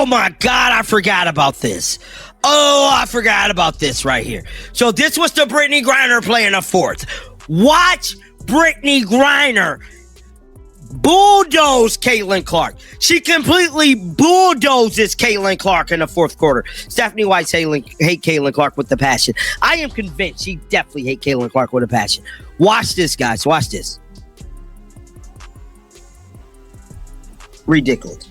Oh my God, I forgot about this. Oh, I forgot about this right here. So this was the Brittany Griner play in the fourth. Watch Brittany Griner bulldoze CaitlinClark. She completely bulldozes CaitlinClark in the fourth quarter. Stephanie White hate CaitlinClark with the passion. I am convinced she definitely hate CaitlinClark with a passion. Watch this, guys. Watch this. Ridiculous.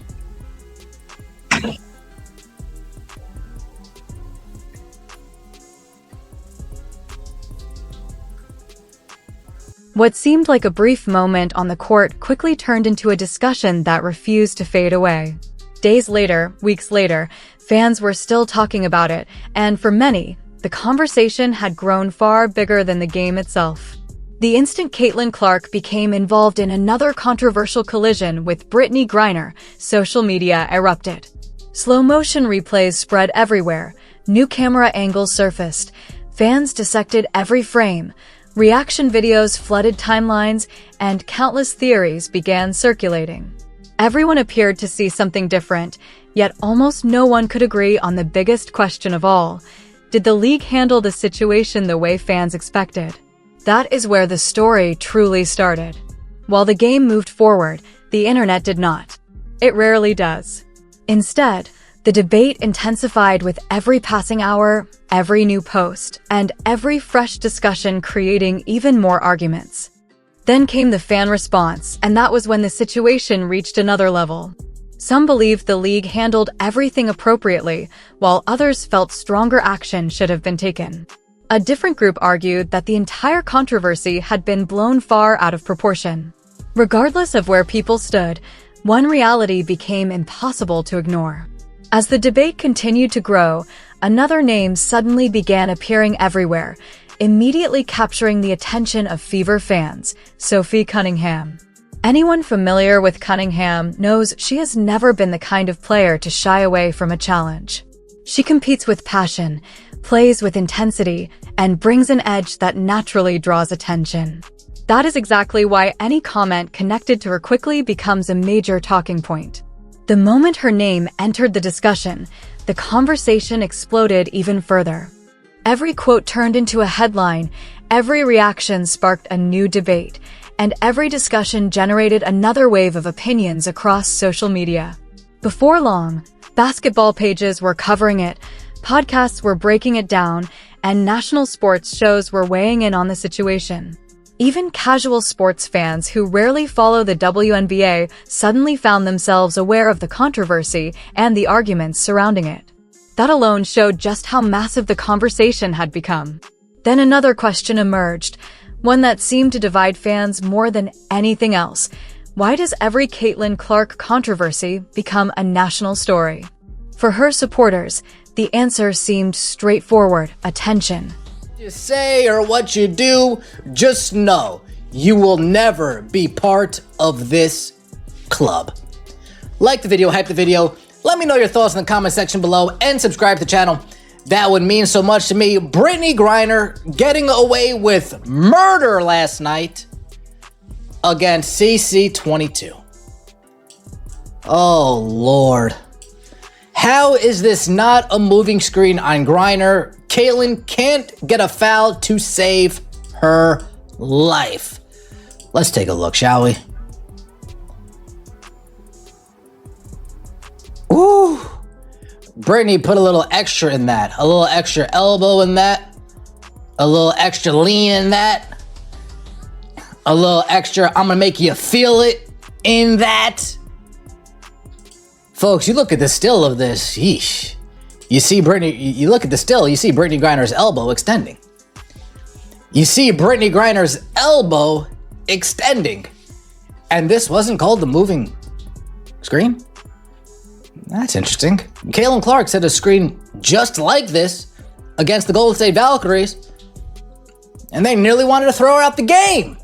What seemed like a brief moment on the court quickly turned into a discussion that refused to fade away. Days later, weeks later, fans were still talking about it, and for many, the conversation had grown far bigger than the game itself. The instant CaitlinClark became involved in another controversial collision with Brittany Griner, social media erupted. Slow-motion replays spread everywhere, new camera angles surfaced, fans dissected every frame, reaction videos flooded timelines, and countless theories began circulating. Everyone appeared to see something different, yet almost no one could agree on the biggest question of all. Did the league handle the situation the way fans expected? That is where the story truly started. While the game moved forward, the internet did not. It rarely does. Instead, the debate intensified with every passing hour, every new post, and every fresh discussion creating even more arguments. Then came the fan response, and that was when the situation reached another level. Some believed the league handled everything appropriately, while others felt stronger action should have been taken. A different group argued that the entire controversy had been blown far out of proportion. Regardless of where people stood, one reality became impossible to ignore. As the debate continued to grow, another name suddenly began appearing everywhere, immediately capturing the attention of Fever fans, Sophie Cunningham. Anyone familiar with Cunningham knows she has never been the kind of player to shy away from a challenge. She competes with passion, plays with intensity, and brings an edge that naturally draws attention. That is exactly why any comment connected to her quickly becomes a major talking point. The moment her name entered the discussion, the conversation exploded even further. Every quote turned into a headline, every reaction sparked a new debate, and every discussion generated another wave of opinions across social media. Before long, basketball pages were covering it, podcasts were breaking it down, and national sports shows were weighing in on the situation. Even casual sports fans who rarely follow the WNBA suddenly found themselves aware of the controversy and the arguments surrounding it. That alone showed just how massive the conversation had become. Then another question emerged, one that seemed to divide fans more than anything else. Why does every CaitlinClark controversy become a national story? For her supporters, the answer seemed straightforward: attention. You say or what you do, just know you will never be part of this club. Like the video, hype the video, let me know your thoughts in the comment section below, and subscribe to the channel. That would mean so much to me. Brittany Griner getting away with murder last night against CC22. Oh Lord. How is this not a moving screen on Griner? Caitlin can't get a foul to save her life. Let's take a look, shall we? Ooh. Brittany put a little extra in that. A little extra elbow in that. A little extra lean in that. A little extra, I'm gonna make you feel it in that. Folks, you look at the still of this, yeesh. You see Brittany, you look at the still, you see Brittany Griner's elbow extending. You see Brittany Griner's elbow extending. And this wasn't called the moving screen? That's interesting. CaitlinClark set a screen just like this against the Golden State Valkyries, and they nearly wanted to throw her out the game.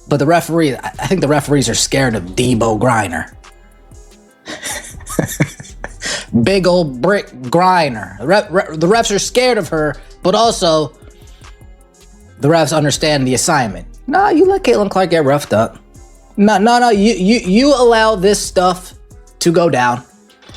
But the referee, I think the referees are scared of Debo Griner. Big old brick Griner. The refs are scared of her, but also the refs understand the assignment. No, you let CaitlinClark get roughed up. No, you allow this stuff to go down.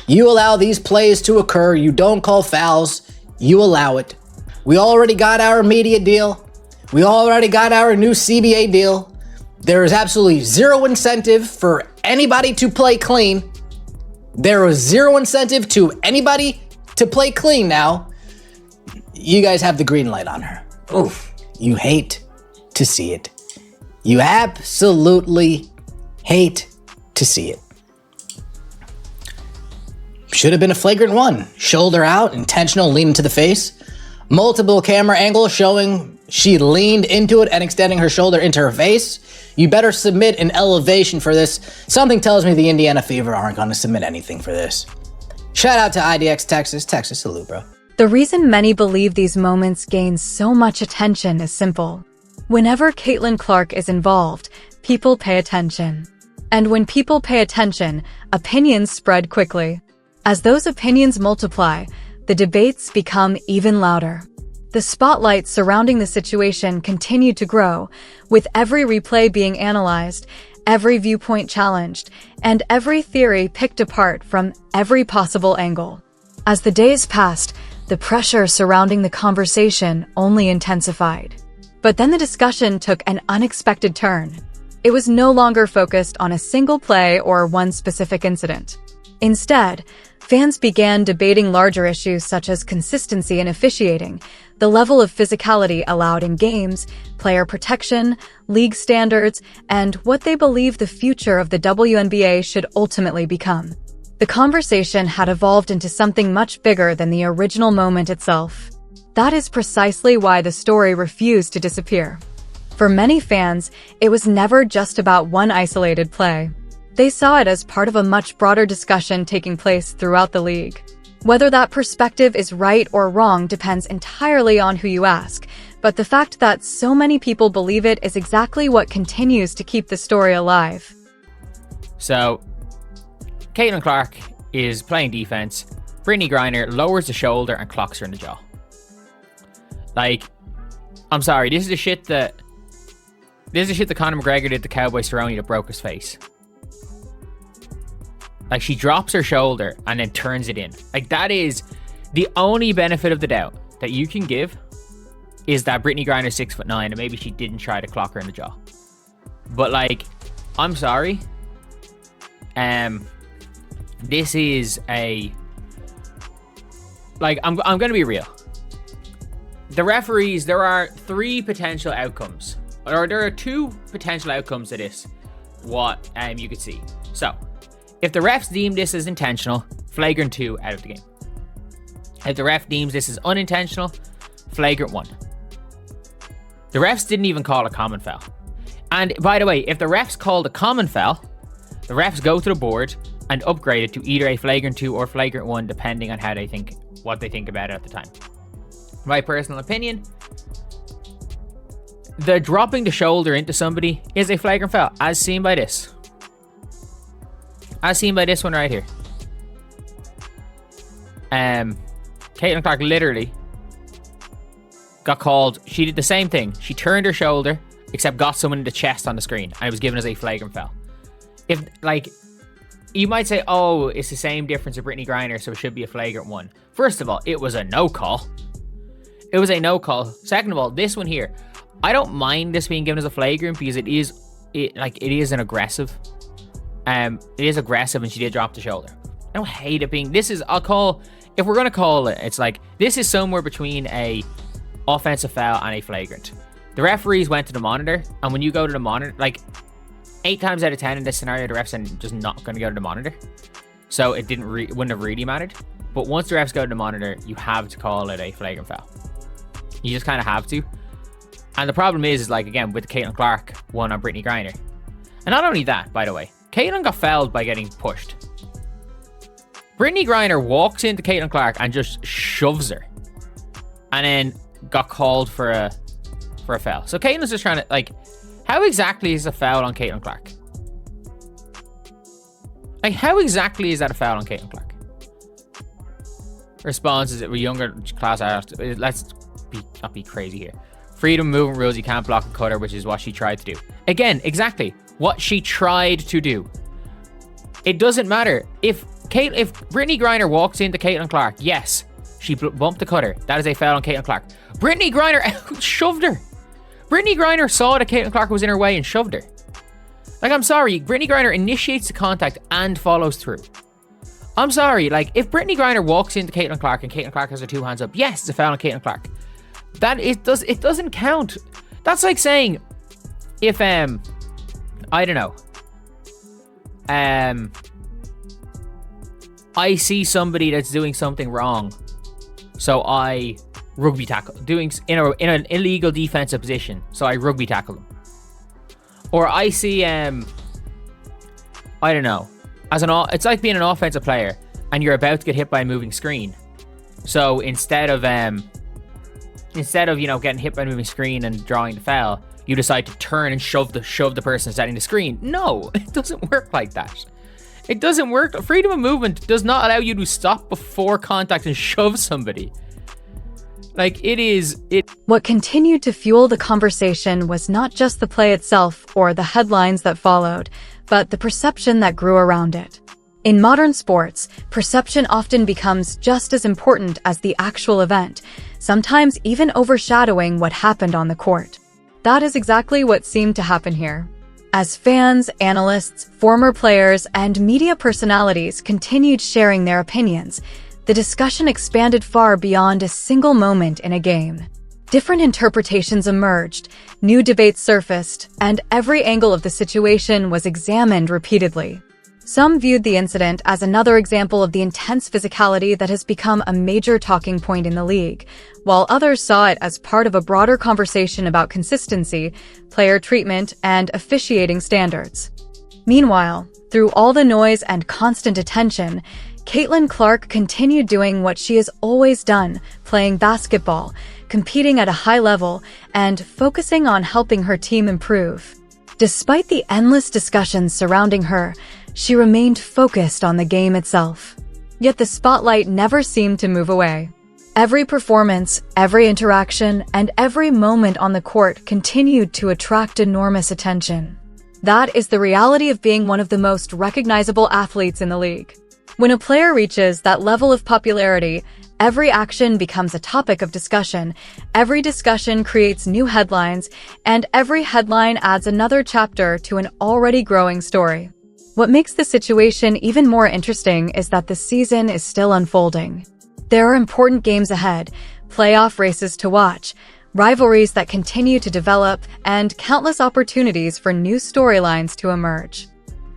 You allow these plays to occur. You don't call fouls. You allow it. We already got our media deal. We already got our new CBA deal. There is absolutely zero incentive for anybody to play clean. There is zero incentive to anybody to play clean now. You guys have the green light on her. Oof. You hate to see it. You absolutely hate to see it. Should have been a flagrant one. Shoulder out, intentional lean into the face. Multiple camera angles showing she leaned into it and extending her shoulder into her face. You better submit an elevation for this. Something tells me the Indiana Fever aren't going to submit anything for this. Shout out to IDX Texas. Texas, salute, bro. The reason many believe these moments gain so much attention is simple. Whenever CaitlinClark is involved, people pay attention. And when people pay attention, opinions spread quickly. As those opinions multiply, the debates become even louder. The spotlight surrounding the situation continued to grow, with every replay being analyzed, every viewpoint challenged, and every theory picked apart from every possible angle. As the days passed, the pressure surrounding the conversation only intensified. But then the discussion took an unexpected turn. It was no longer focused on a single play or one specific incident. Instead, fans began debating larger issues such as consistency in officiating, the level of physicality allowed in games, player protection, league standards, and what they believe the future of the WNBA should ultimately become. The conversation had evolved into something much bigger than the original moment itself. That is precisely why the story refused to disappear. For many fans, it was never just about one isolated play. They saw it as part of a much broader discussion taking place throughout the league. Whether that perspective is right or wrong depends entirely on who you ask, but the fact that so many people believe it is exactly what continues to keep the story alive. So, CaitlinClark is playing defense. Brittany Griner lowers the shoulder and clocks her in the jaw. Like, I'm sorry, this is the shit that Conor McGregor did to Cowboy Cerrone that broke his face. Like, she drops her shoulder and then turns it in. Like, that is the only benefit of the doubt that you can give, is that Brittany Griner's 6'9" and maybe she didn't try to clock her in the jaw. But, like, I'm sorry. This is a... Like, I'm going to be real. The referees, there are three potential outcomes. Or there are two potential outcomes to this. What you could see. So, if the refs deem this as intentional, flagrant 2, out of the game. If the ref deems this as unintentional, flagrant 1. The refs didn't even call a common foul. And by the way, if the refs called a common foul, the refs go to the board and upgrade it to either a flagrant 2 or flagrant 1, depending on how they think, what they think about it at the time. My personal opinion, the dropping the shoulder into somebody is a flagrant foul, as seen by this. As seen by this one right here. CaitlinClark literally got called. She did the same thing. She turned her shoulder, except got someone in the chest on the screen, and it was given as a flagrant foul. If, like, you might say, oh, it's the same difference with Brittany Griner, so it should be a flagrant 1. First of all, it was a no call. It was a no call. Second of all, this one here, I don't mind this being given as a flagrant because it is an aggressive. It is aggressive, and she did drop the shoulder. I don't hate it being. If we're gonna call it, it's like this is somewhere between a offensive foul and a flagrant. The referees went to the monitor, and when you go to the monitor, like 8 times out of 10 in this scenario, the refs are just not going to go to the monitor, so it wouldn't have really mattered. But once the refs go to the monitor, you have to call it a flagrant foul. You just kind of have to. And the problem is like, again, with the CaitlinClark one on Brittany Griner. And not only that, by the way, Caitlin got fouled by getting pushed. Brittany Griner walks into CaitlinClark and just shoves her. And then got called for a foul. So Caitlin's just trying to, like, how exactly is a foul on CaitlinClark? Like, how exactly is that a foul on CaitlinClark? Response is that we're younger class. Let's not be crazy here. Freedom movement rules, you can't block a cutter, which is what she tried to do. Again, exactly what she tried to do. It doesn't matter. If Brittany Griner walks into Caitlin Clark, yes, she bumped the cutter. That is a foul on Caitlin Clark. Brittany Griner shoved her. Brittany Griner saw that Caitlin Clark was in her way and shoved her. Like, I'm sorry, Brittany Griner initiates the contact and follows through. I'm sorry, like, if Brittany Griner walks into Caitlin Clark and Caitlin Clark has her 2 hands up, yes, it's a foul on Caitlin Clark. It doesn't count. That's like saying, if, I don't know, I see somebody that's doing something wrong, so I rugby tackle, in an illegal defensive position, so I rugby tackle them. Or I see, I don't know, it's like being an offensive player and you're about to get hit by a moving screen. So instead of getting hit by a moving screen and drawing the foul, you decide to turn and shove the person setting the screen. No, it doesn't work like that. It doesn't work. Freedom of movement does not allow you to stop before contact and shove somebody. What continued to fuel the conversation was not just the play itself or the headlines that followed, but the perception that grew around it. In modern sports, perception often becomes just as important as the actual event, sometimes even overshadowing what happened on the court. That is exactly what seemed to happen here. As fans, analysts, former players, and media personalities continued sharing their opinions, the discussion expanded far beyond a single moment in a game. Different interpretations emerged, new debates surfaced, and every angle of the situation was examined repeatedly. Some viewed the incident as another example of the intense physicality that has become a major talking point in the league, while others saw it as part of a broader conversation about consistency, player treatment, and officiating standards. Meanwhile, through all the noise and constant attention, Caitlin Clark continued doing what she has always done, playing basketball, competing at a high level, and focusing on helping her team improve. Despite the endless discussions surrounding her, she remained focused on the game itself. Yet the spotlight never seemed to move away. Every performance, every interaction, and every moment on the court continued to attract enormous attention. That is the reality of being one of the most recognizable athletes in the league. When a player reaches that level of popularity, every action becomes a topic of discussion, every discussion creates new headlines, and every headline adds another chapter to an already growing story. What makes the situation even more interesting is that the season is still unfolding. There are important games ahead, playoff races to watch, rivalries that continue to develop, and countless opportunities for new storylines to emerge.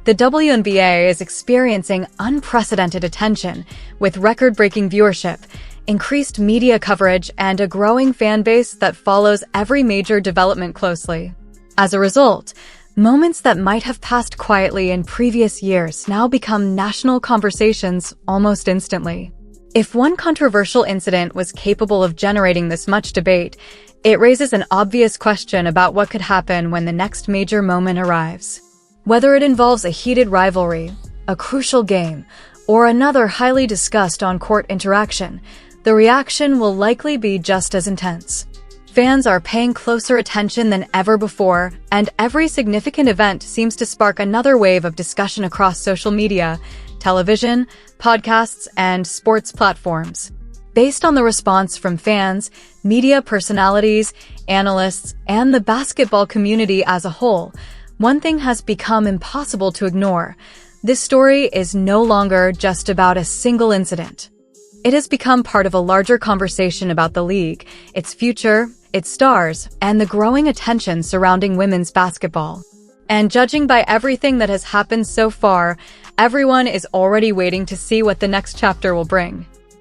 The WNBA is experiencing unprecedented attention, with record-breaking viewership, increased media coverage, and a growing fan base that follows every major development closely. As a result, moments that might have passed quietly in previous years now become national conversations almost instantly. If one controversial incident was capable of generating this much debate, it raises an obvious question about what could happen when the next major moment arrives. Whether it involves a heated rivalry, a crucial game, or another highly discussed on-court interaction, the reaction will likely be just as intense. Fans are paying closer attention than ever before, and every significant event seems to spark another wave of discussion across social media, television, podcasts, and sports platforms. Based on the response from fans, media personalities, analysts, and the basketball community as a whole, one thing has become impossible to ignore. This story is no longer just about a single incident. It has become part of a larger conversation about the league, its future, its stars, and the growing attention surrounding women's basketball. And judging by everything that has happened so far, everyone is already waiting to see what the next chapter will bring.